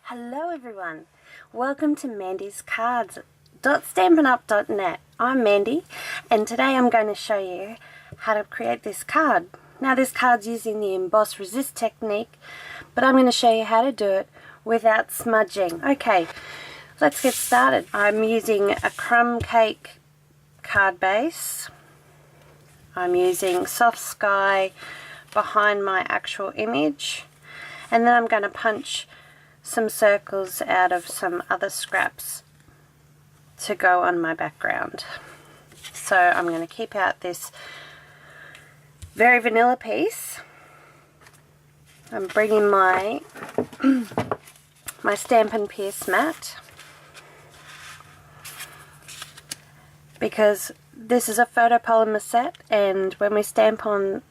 Hello everyone, welcome to Mandy's Cards.stampinup.net. I'm Mandy and today I'm going to show you how to create this card. Now this card's using the emboss resist technique, but I'm going to show you how to do it without smudging. Okay, let's get started. I'm using a crumb cake card base. I'm using soft sky behind my actual image, and then I'm going to punch some circles out of some other scraps to go on my background. So I'm going to keep out this very vanilla piece. I'm bringing my my Stampin' Pierce mat, because this is a photopolymer set, and when we stamp on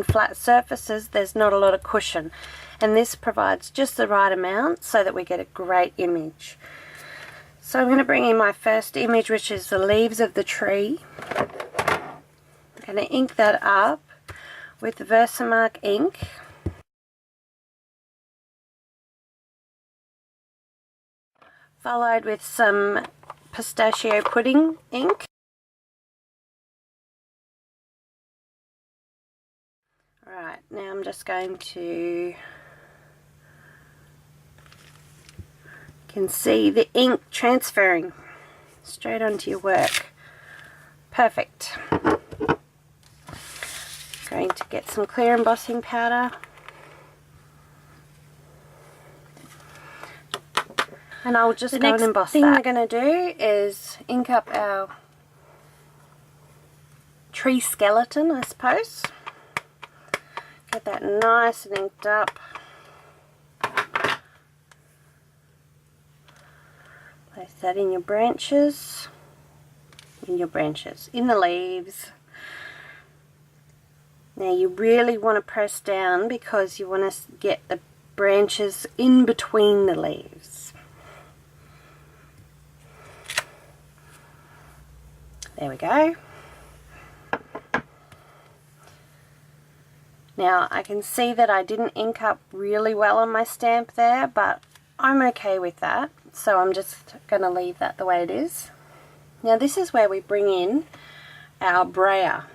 flat surfaces there's not a lot of cushion, and this provides just the right amount so that we get a great image. So I'm going to bring in my first image, which is the leaves of the tree. I'm going to ink that up with Versamark ink. Followed with some pistachio pudding ink. Alright, now I'm just going to, you can see the ink transferring straight onto your work. Perfect. Going to get some clear embossing powder. And I'll just go and emboss that. The next thing we're going to do is ink up our tree skeleton, I suppose. Get that nice and inked up. Place that in your branches, in the leaves. Now you really want to press down because you want to get the branches in between the leaves. There we go. Now I can see that I didn't ink up really well on my stamp there, but I'm okay with that, so I'm just going to leave that the way it is. Now this is where we bring in our brayer,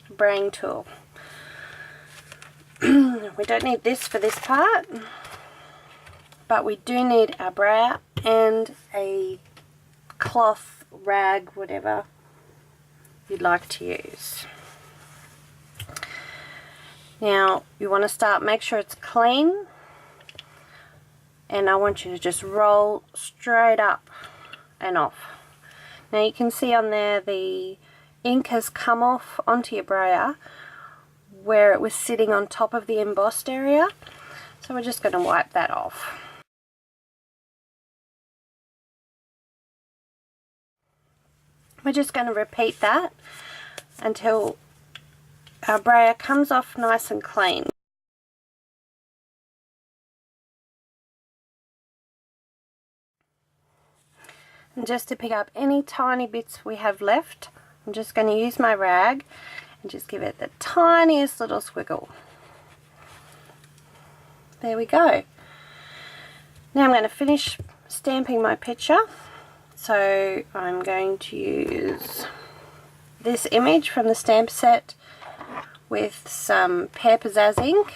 braying tool. We don't need this for this part, but we do need our brayer and a cloth, rag, whatever you'd like to use. Now you want to make sure it's clean, and I want you to just roll straight up and off. Now you can see on there the ink has come off onto your brayer where it was sitting on top of the embossed area, so we're just going to wipe that off. We're just going to repeat that until our brayer comes off nice and clean. And just to pick up any tiny bits we have left, I'm just going to use my rag and just give it the tiniest little squiggle. There we go. Now I'm going to finish stamping my picture. So I'm going to use this image from the stamp set with some Pear Pizzazz ink.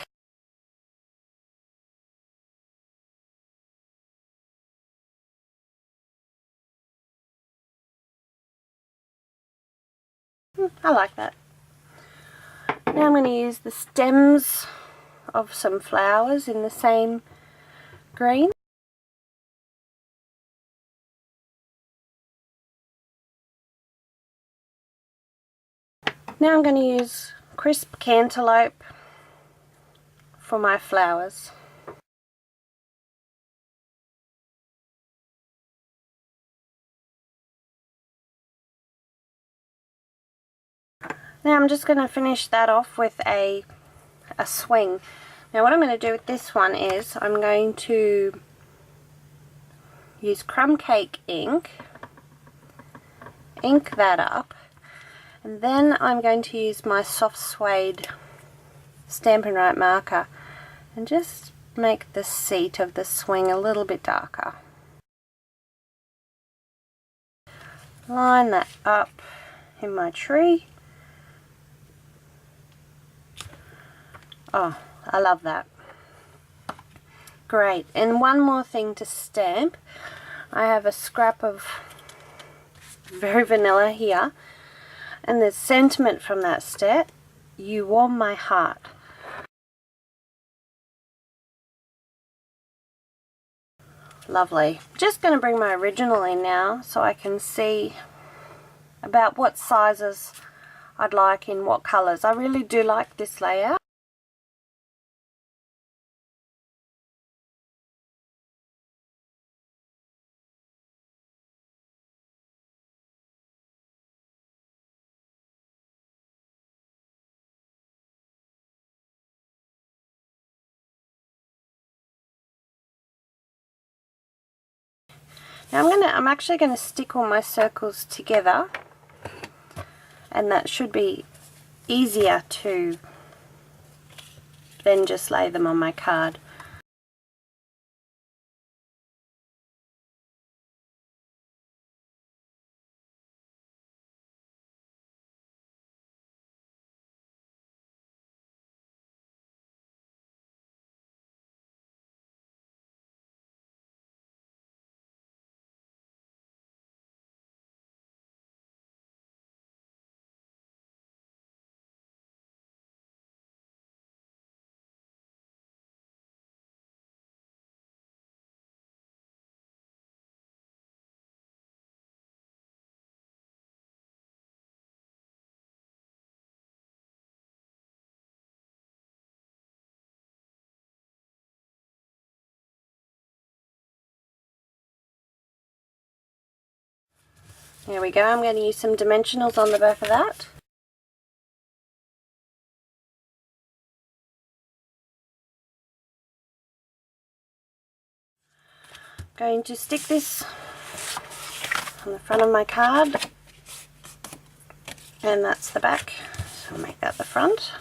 I like that. Now I'm going to use the stems of some flowers in the same green. Now I'm going to use crisp cantaloupe for my flowers. Now I'm just going to finish that off with a swing. Now what I'm going to do with this one is I'm going to use crumb cake ink, ink that up, And then I'm going to use my soft suede Stampin' Right marker and just make the seat of the swing a little bit darker. Line that up in my tree. Oh, I love that. Great. And one more thing to stamp. I have a scrap of very vanilla here, and the sentiment from that step, "You warm my heart." Lovely. Just going to bring my original in now so I can see about what sizes I'd like in what colours. I really do like this layout. Now I'm actually going to stick all my circles together, and that should be easier to then just lay them on my card. There we go. I'm going to use some dimensionals on the back of that. Going to stick this on the front of my card, and that's the back, so I'll make that the front.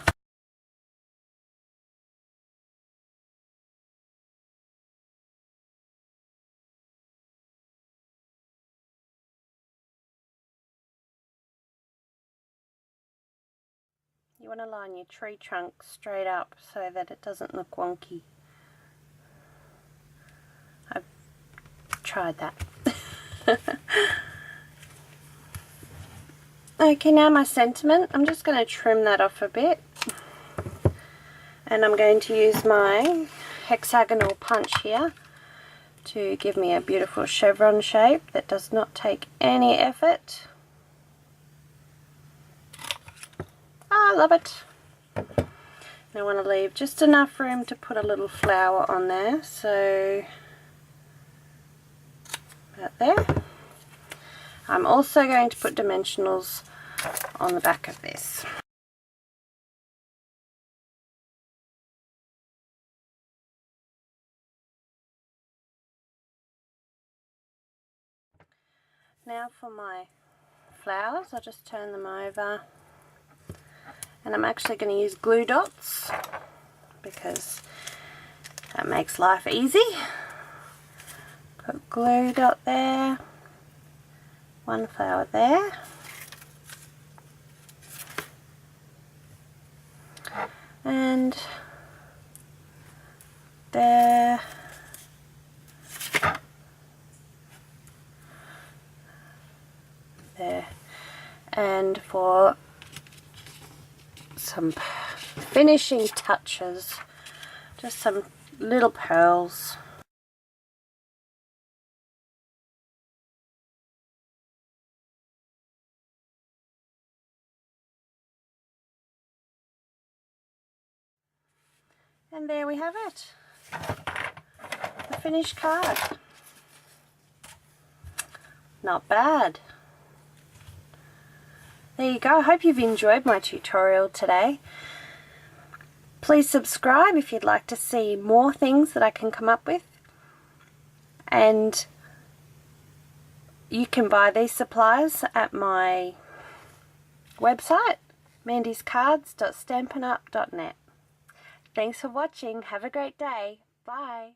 You want to line your tree trunk straight up so that it doesn't look wonky. I've tried that. Okay, now my sentiment, I'm just going to trim that off a bit, and I'm going to use my hexagonal punch here to give me a beautiful chevron shape that does not take any effort. I love it. I want to leave just enough room to put a little flower on there, so about there. I'm also going to put dimensionals on the back of this. Now for my flowers, I'll just turn them over, and I'm actually going to use glue dots because that makes life easy. Put glue dot there, one flower there, and there, there, and for some finishing touches, just some little pearls. And there we have it, the finished card. Not bad. There you go. I hope you've enjoyed my tutorial today. Please subscribe if you'd like to see more things that I can come up with. And you can buy these supplies at my website, mandyscards.stampinup.net. Thanks for watching. Have a great day. Bye.